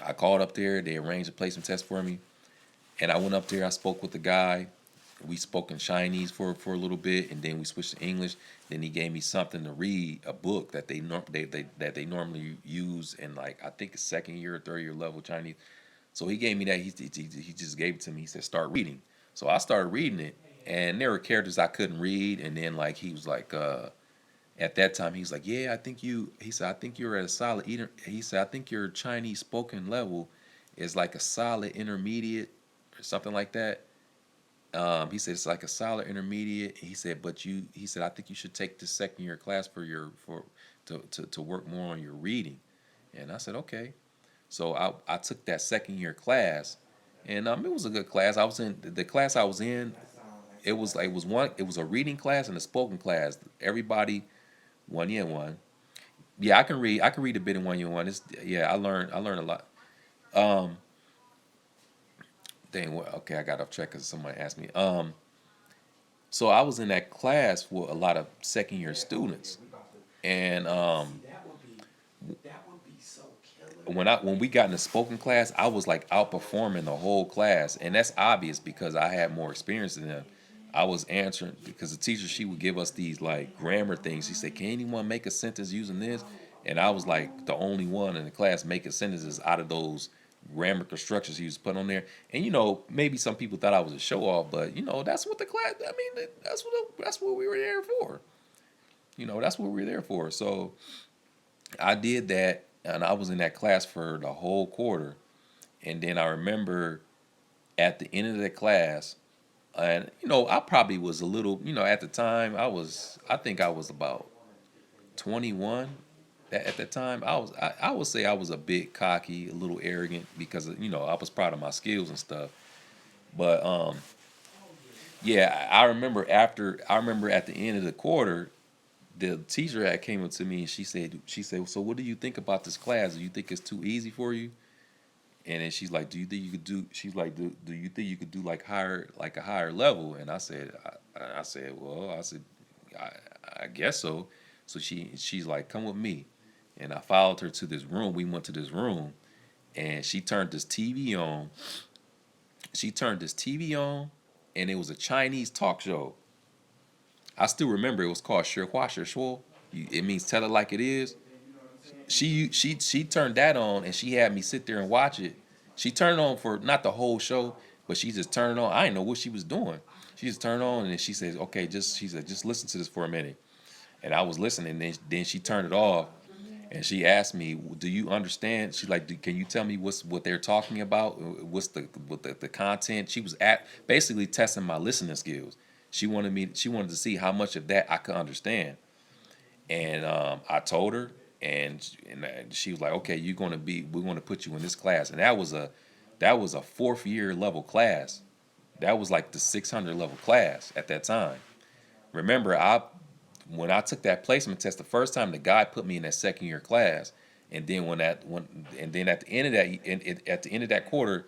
I called up there, they arranged a placement test for me, and I went up there. I spoke with the guy. We spoke in Chinese for a little bit, and then we switched to English. Then he gave me something to read, a book that they normally use in like I think a second year or third year level Chinese. So he gave me that. He just gave it to me. He said start reading. So I started reading it, and there were characters I couldn't read. And then like he was like, at that time he was like, yeah, I think you. He said I think you're at a solid. He said I think your Chinese spoken level is like a solid intermediate or something like that. He said it's like a solid intermediate. He said, but he said I think you should take this second year class to work more on your reading. And I said okay. So I took that second year class, and it was a good class. I was in the class I was in. It was a reading class and a spoken class. Everybody 1 year one. Yeah, I can read. I can read a bit in 1 year one. Yeah, I learned a lot. Um, Dang, okay, I got off track because somebody asked me. So I was in that class with a lot of second year students, and That would be so killer. when we got in the spoken class, I was like outperforming the whole class, and that's obvious because I had more experience than them. I was answering because the teacher she would give us these like grammar things. She said, "Can anyone make a sentence using this?" And I was like the only one in the class making sentences out of those grammar constructions he was put on there. And maybe some people thought I was a show off, but that's what the class. I mean, that's what we were there for. That's what we were there for. So I did that, and I was in that class for the whole quarter. And then I remember at the end of the class, and I probably was a little, at the time I think I was about 21. At the time, I would say I was a bit cocky, a little arrogant because I was proud of my skills and stuff. But yeah, I remember at the end of the quarter, the teacher had came up to me and she said, so what do you think about this class? Do you think it's too easy for you? And then she's like, do you think you could do? She's like, do you think you could do like a higher level? And I said, I guess so. So she's like, come with me, and I followed her to this room. We went to this room, and she turned this TV on. And it was a Chinese talk show. I still remember it was called "Shi Hua Shi Shuo." It means tell it like it is. She turned that on and she had me sit there and watch it. She turned it on for not the whole show, but she just turned it on. I didn't know what she was doing. She just turned it on and then she says, "Okay, she said just listen to this for a minute." And I was listening. And then she turned it off and she asked me, "Do you understand?" She's like, "Can you tell me what they're talking about? What's the content?" She was basically testing my listening skills. She wanted to see how much of that I could understand. And I told her, and she was like, "Okay, we're gonna put you in this class." And that was a fourth year level class. That was like the 600 level class at that time. Remember, when I took that placement test the first time, the guy put me in that second year class, and then at the end of that quarter,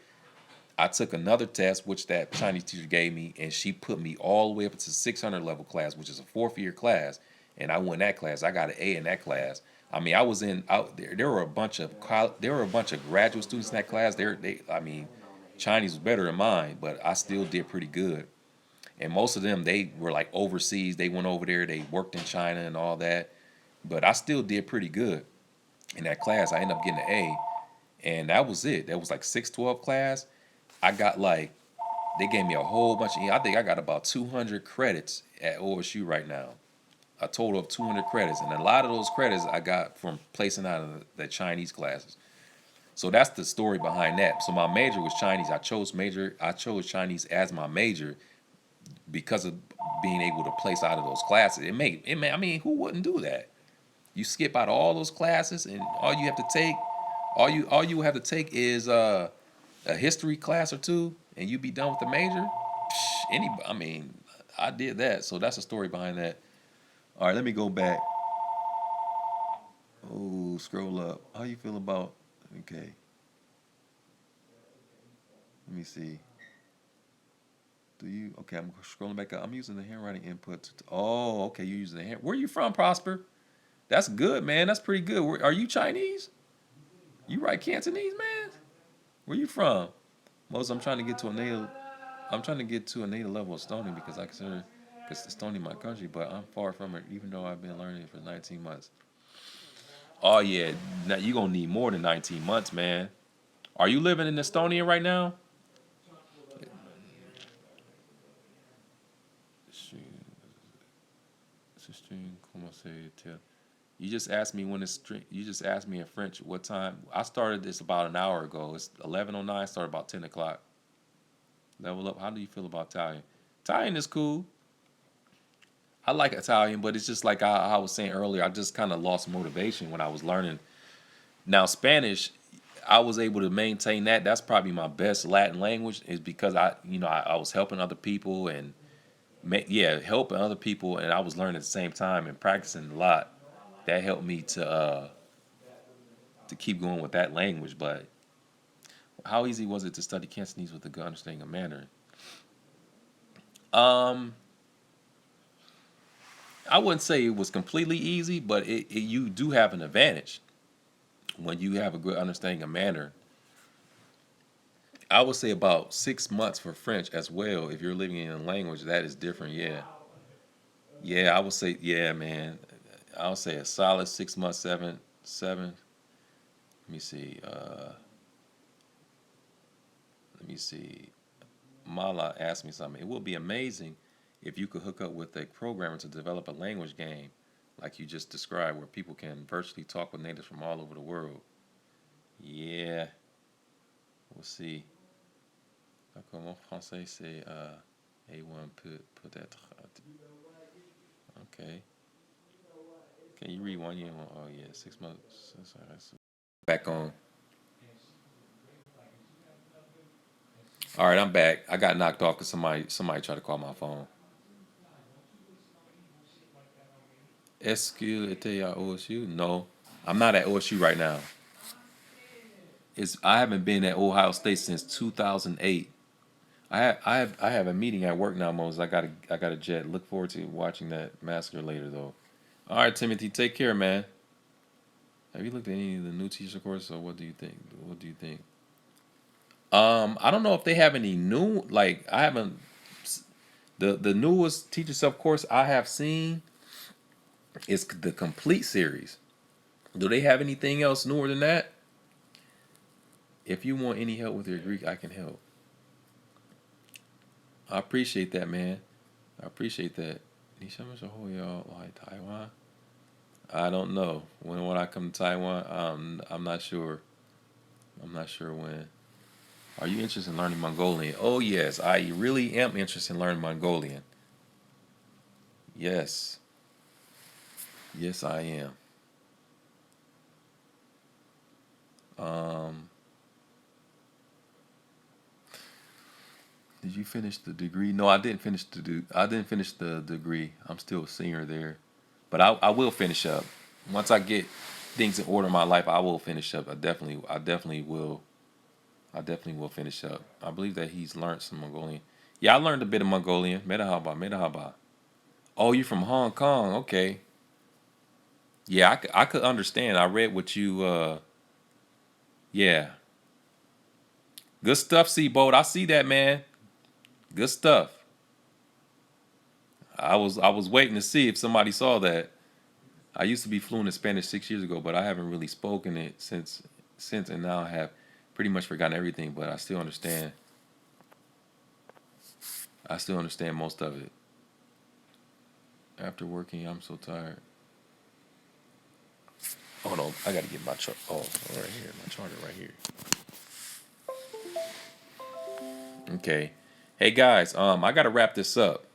I took another test, which that Chinese teacher gave me, and she put me all the way up to 600 level class, which is a 4th-year class. And I won that class. I got an A in that class. I mean, I was in out there. There were a bunch of graduate students in that class. I mean, Chinese was better than mine, but I still did pretty good. And most of them, they were like overseas. They went over there. They worked in China and all that. But I still did pretty good in that class. I ended up getting an A, and that was it. That was like 612 class. I got like, they gave me a whole bunch of, I think I got about 200 credits at OSU right now. A total of 200 credits. And a lot of those credits I got from placing out of the Chinese classes. So that's the story behind that. So my major was Chinese. I chose Chinese as my major because of being able to place out of those classes. I mean, who wouldn't do that? You skip out of all those classes, and all you have to take is a history class or two, and you be done with the major. I mean, I did that, so that's the story behind that. All right, let me go back. Oh, scroll up. How you feel about? Okay, let me see. Do you? Okay, I'm scrolling back up. I'm using the handwriting input. Oh, okay, you're using the hand. Where you from, Prosper? That's good, man. That's pretty good. Are you Chinese? You write Cantonese, man? Where you from? Most I'm trying to get to a native. I'm trying to get to a native level of Estonian because I consider because Estonia my country, but I'm far from it. Even though I've been learning it for 19 months. Oh yeah, now you gonna need more than 19 months, man. Are you living in Estonia right now? You just asked me when it's. You just asked me in French what time. I started this about an hour ago. It's 11:09. Started about 10 o'clock. Level up. How do you feel about Italian? Italian is cool. I like Italian, but it's just like I was saying earlier. I just kind of lost motivation when I was learning. Now Spanish, I was able to maintain that. That's probably my best Latin language, is because I was helping other people and helping other people, and I was learning at the same time and practicing a lot. That helped me to keep going with that language. But how easy was it to study Cantonese with a good understanding of Mandarin? Um, I wouldn't say it was completely easy, but you do have an advantage when you have a good understanding of Mandarin. I would say about 6 months for French as well. If you're living in a language that is different, yeah, yeah, I would say, yeah, man. I would say a solid 6 months, seven. Let me see. Let me see. Mala asked me something. It would be amazing if you could hook up with a programmer to develop a language game like you just described, where people can virtually talk with natives from all over the world. Yeah, we'll see. D'accord, mon français c'est A1 peut-être. Okay. Can you read one year? Oh yeah, 6 months. Back on. All right, I'm back. I got knocked off because somebody tried to call my phone. Est-ce qu'il était à OSU? No, I'm not at OSU right now. I haven't been at Ohio State since 2008. I have a meeting at work now, Moses. I got a jet. Look forward to watching that massacre later, though. All right, Timothy, take care, man. Have you looked at any of the new teacher courses, or what do you think? What do you think? I don't know if they have any new. Like, I haven't. The newest teacher self course I have seen is the complete series. Do they have anything else newer than that? If you want any help with your Greek, I can help. I appreciate that, man. I appreciate that. Taiwan? I don't know. When I come to Taiwan, I'm not sure. I'm not sure when. Are you interested in learning Mongolian? Oh yes, I really am interested in learning Mongolian. Yes. Yes, I am. Um, did you finish the degree? No, I didn't finish I didn't finish the degree. I'm still a senior there, but I will finish up once I get things in order in my life. I will finish up. I definitely will. I definitely will finish up. I believe that he's learned some Mongolian. Yeah, I learned a bit of Mongolian. Merhaba, merhaba. Oh, you from Hong Kong? Okay. Yeah, I could understand. I read what you. Yeah, good stuff, Seaboat. I see that, man. Good stuff. I was waiting to see if somebody saw that. I used to be fluent in Spanish 6 years ago, but I haven't really spoken it since, and now I have pretty much forgotten everything. But I still understand. I still understand most of it. After working, I'm so tired. Hold on, I gotta get my chart. Oh, right here, my charger right here. Okay. Hey guys, I gotta wrap this up.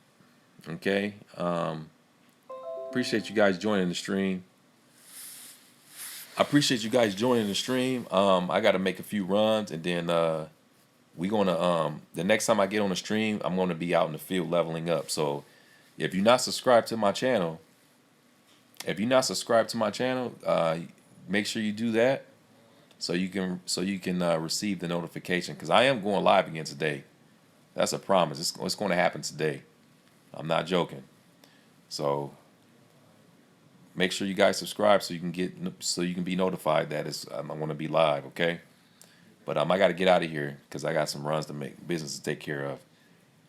Okay. Appreciate you guys joining the stream. I appreciate you guys joining the stream. I gotta make a few runs, and then we gonna the next time I get on the stream, I'm gonna be out in the field leveling up. So if you're not subscribed to my channel, make sure you do that so you can receive the notification, because I am going live again today. That's a promise. It's going to happen today. I'm not joking. So make sure you guys subscribe so you can be notified that I'm going to be live. Okay. But I got to get out of here because I got some runs to make, business to take care of.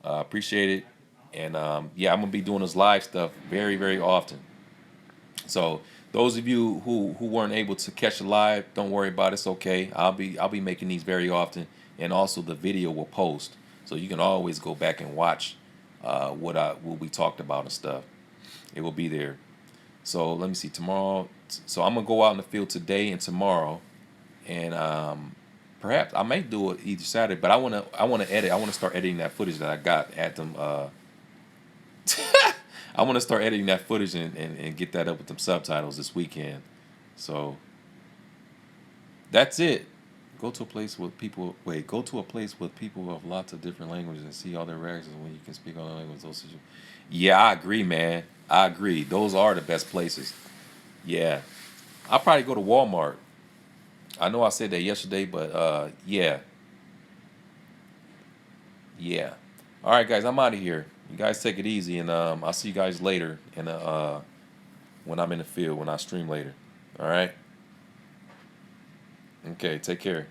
Appreciate it. And yeah, I'm gonna be doing this live stuff very, very often. So those of you who weren't able to catch the live, don't worry about it. It's okay. I'll be making these very often, and also the video will post, so you can always go back and watch what we talked about and stuff. It will be there. So let me see tomorrow. So I'm gonna go out in the field today and tomorrow, and perhaps I may do it either Saturday. But I wanna edit. I wanna start editing that footage that I got at them. I want to start editing that footage and get that up with them subtitles this weekend. So that's it. Go to a place with people. Wait, go to a place with people of lots of different languages and see all their reactions when you can speak all the languages. Yeah, I agree, man. I agree. Those are the best places. Yeah, I'll probably go to Walmart. I know I said that yesterday, but yeah, yeah. All right, guys, I'm out of here. You guys take it easy, and I'll see you guys later. And when I'm in the field, when I stream later. All right. Okay. Take care.